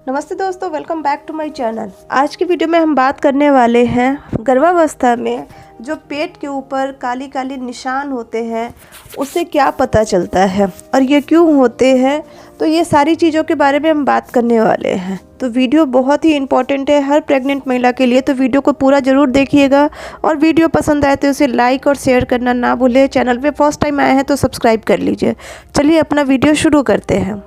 नमस्ते दोस्तों, welcome back to my channel. आज की वीडियो में हम बात करने वाले हैं गर्भावस्था में जो पेट के ऊपर काली काली निशान होते हैं उससे क्या पता चलता है और ये क्यों होते हैं। तो ये सारी चीज़ों के बारे में हम बात करने वाले हैं। तो वीडियो बहुत ही इंपॉर्टेंट है हर प्रेग्नेंट महिला के लिए, तो वीडियो को पूरा ज़रूर देखिएगा और वीडियो पसंद आए तो उसे लाइक और शेयर करना ना भूलें। चैनल पे फर्स्ट टाइम आए हैं तो सब्सक्राइब कर लीजिए। चलिए अपना वीडियो शुरू करते हैं।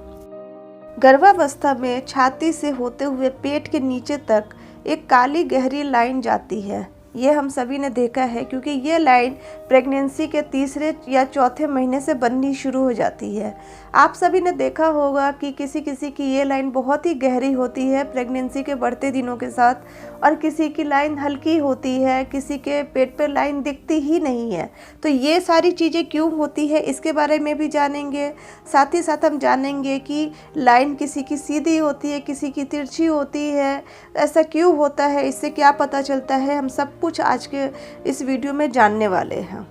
गर्भावस्था में छाती से होते हुए पेट के नीचे तक एक काली गहरी लाइन जाती है। ये हम सभी ने देखा है क्योंकि ये लाइन प्रेगनेंसी के तीसरे या चौथे महीने से बननी शुरू हो जाती है। आप सभी ने देखा होगा कि किसी किसी की ये लाइन बहुत ही गहरी होती है प्रेगनेंसी के बढ़ते दिनों के साथ, और किसी की लाइन हल्की होती है, किसी के पेट पर लाइन दिखती ही नहीं है। तो ये सारी चीज़ें क्यों होती है इसके बारे में भी जानेंगे। साथ ही साथ हम जानेंगे कि लाइन किसी की सीधी होती है, किसी की तिरछी होती है, ऐसा क्यों होता है, इससे क्या पता चलता है, हम सब कुछ आज के इस वीडियो में जानने वाले हैं।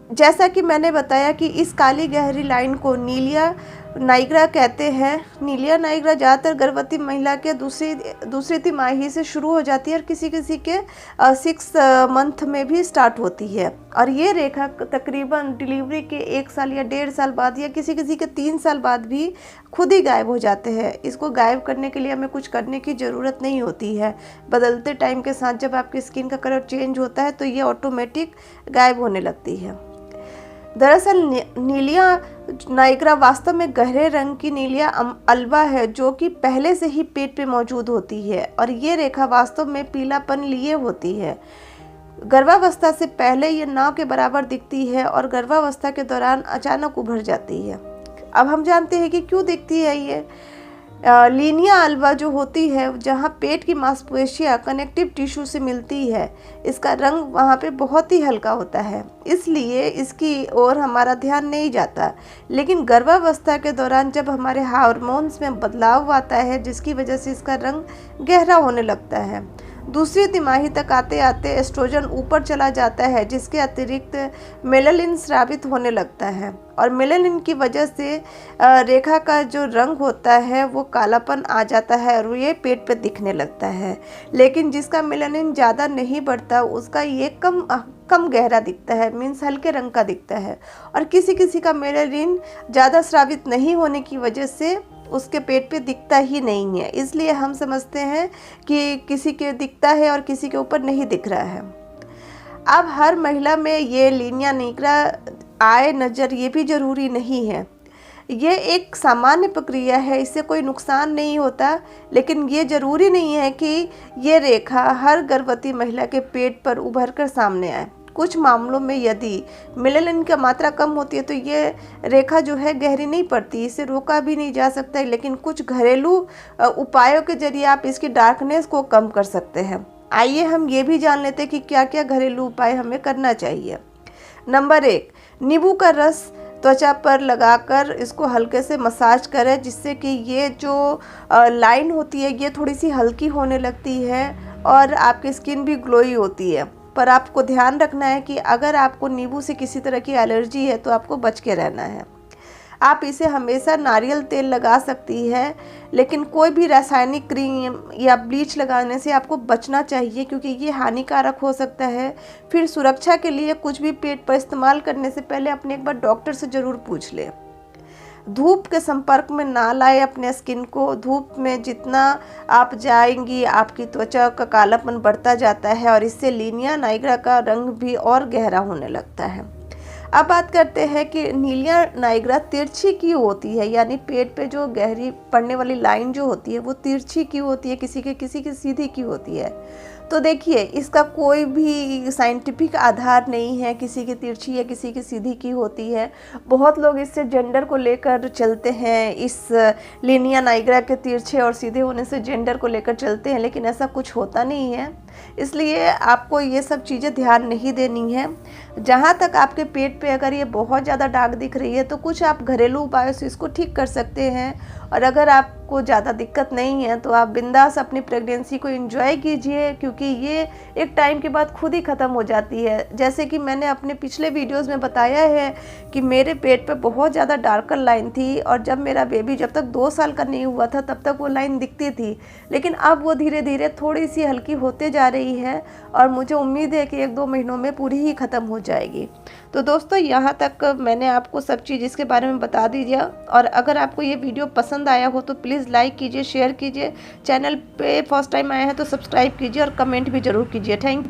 जैसा कि मैंने बताया कि इस काली गहरी लाइन को नीलिया नाइग्रा कहते हैं। नीलिया नाइग्रा ज़्यादातर गर्भवती महिला के दूसरी तिमाही से शुरू हो जाती है और किसी किसी के 6 मंथ में भी स्टार्ट होती है। और ये रेखा तकरीबन डिलीवरी के 1 साल या 1.5 साल बाद या किसी किसी के 3 साल बाद भी खुद ही गायब हो जाते हैं। इसको गायब करने के लिए हमें कुछ करने की ज़रूरत नहीं होती है। बदलते टाइम के साथ जब आपकी स्किन का कलर चेंज होता है तो ये ऑटोमेटिक गायब होने लगती है। दरअसल नीलिया नाइग्रा वास्तव में गहरे रंग की नीलिया अल्बा है जो कि पहले से ही पेट पे मौजूद होती है, और ये रेखा वास्तव में पीलापन लिए होती है। गर्भावस्था से पहले ये नाव के बराबर दिखती है और गर्भावस्था के दौरान अचानक उभर जाती है। अब हम जानते हैं कि क्यों दिखती है ये। लीनिया अल्बा जो होती है जहाँ पेट की मांसपेशियाँ कनेक्टिव टिश्यू से मिलती है, इसका रंग वहाँ पे बहुत ही हल्का होता है, इसलिए इसकी ओर हमारा ध्यान नहीं जाता। लेकिन गर्भावस्था के दौरान जब हमारे हार्मोन्स में बदलाव आता है जिसकी वजह से इसका रंग गहरा होने लगता है। दूसरी तिमाही तक आते आते एस्ट्रोजन ऊपर चला जाता है जिसके अतिरिक्त मेलानिन स्रावित होने लगता है, और मेलानिन की वजह से रेखा का जो रंग होता है वो कालापन आ जाता है और ये पेट पे दिखने लगता है। लेकिन जिसका मेलानिन ज़्यादा नहीं बढ़ता उसका ये कम गहरा दिखता है, मीन्स हल्के रंग का दिखता है। और किसी किसी का मेलानिन ज़्यादा स्रावित नहीं होने की वजह से उसके पेट पे दिखता ही नहीं है, इसलिए हम समझते हैं कि किसी के दिखता है और किसी के ऊपर नहीं दिख रहा है। अब हर महिला में ये लीनिया नाइग्रा आए नज़र ये भी ज़रूरी नहीं है। ये एक सामान्य प्रक्रिया है, इससे कोई नुकसान नहीं होता, लेकिन ये ज़रूरी नहीं है कि ये रेखा हर गर्भवती महिला के पेट पर उभर कर सामने आए। कुछ मामलों में यदि मेलानिन की मात्रा कम होती है तो ये रेखा जो है गहरी नहीं पड़ती, इसे रोका भी नहीं जा सकता है, लेकिन कुछ घरेलू उपायों के जरिए आप इसकी डार्कनेस को कम कर सकते हैं। आइए हम ये भी जान लेते हैं कि क्या क्या घरेलू उपाय हमें करना चाहिए। नंबर 1, नींबू का रस त्वचा पर लगाकर इसको हल्के से मसाज करें, जिससे कि ये जो लाइन होती है ये थोड़ी सी हल्की होने लगती है और आपकी स्किन भी ग्लोई होती है। पर आपको ध्यान रखना है कि अगर आपको नींबू से किसी तरह की एलर्जी है तो आपको बच के रहना है। आप इसे हमेशा नारियल तेल लगा सकती है, लेकिन कोई भी रासायनिक क्रीम या ब्लीच लगाने से आपको बचना चाहिए क्योंकि ये हानिकारक हो सकता है। फिर सुरक्षा के लिए कुछ भी पेट पर इस्तेमाल करने से पहले अपने एक बार डॉक्टर से ज़रूर पूछ लें। धूप के संपर्क में ना लाए अपने स्किन को। धूप में जितना आप जाएंगी आपकी त्वचा का कालापन बढ़ता जाता है और इससे लीनिया नाइग्रा का रंग भी और गहरा होने लगता है। अब बात करते हैं कि नीलिया नाइग्रा तिरछी क्यों होती है, यानी पेट पे जो गहरी पड़ने वाली लाइन जो होती है वो तिरछी क्यों होती है, किसी की सीधी क्यों होती है। तो देखिए, इसका कोई भी साइंटिफिक आधार नहीं है किसी की तिरछी या किसी की सीधी की होती है। बहुत लोग इससे जेंडर को लेकर चलते हैं, इस लीनिया नाइग्रा के तिरछे और सीधे होने से जेंडर को लेकर चलते हैं, लेकिन ऐसा कुछ होता नहीं है। इसलिए आपको ये सब चीज़ें ध्यान नहीं देनी है। जहाँ तक आपके पेट पे अगर ये बहुत ज़्यादा दाग दिख रही है तो कुछ आप घरेलू उपायों से इसको ठीक कर सकते हैं, और अगर आपको ज़्यादा दिक्कत नहीं है तो आप बिंदास अपनी प्रेगनेंसी को एंजॉय कीजिए, क्योंकि ये एक टाइम के बाद खुद ही ख़त्म हो जाती है। जैसे कि मैंने अपने पिछले वीडियोस में बताया है कि मेरे पेट पे बहुत ज़्यादा डार्कर लाइन थी, और जब मेरा बेबी जब तक 2 साल का नहीं हुआ था तब तक वो लाइन दिखती थी, लेकिन अब वो धीरे धीरे थोड़ी सी हल्की होते जा रही है और मुझे उम्मीद है कि 1-2 महीनों में पूरी ही ख़त्म हो जाएगी। तो दोस्तों, यहाँ तक मैंने आपको सब चीज़ इसके बारे में बता दी है, और अगर आपको ये वीडियो पसंद आया हो तो प्लीज़ लाइक कीजिए, शेयर कीजिए, चैनल पे फर्स्ट टाइम आया है तो सब्सक्राइब कीजिए और कमेंट भी ज़रूर कीजिए। थैंक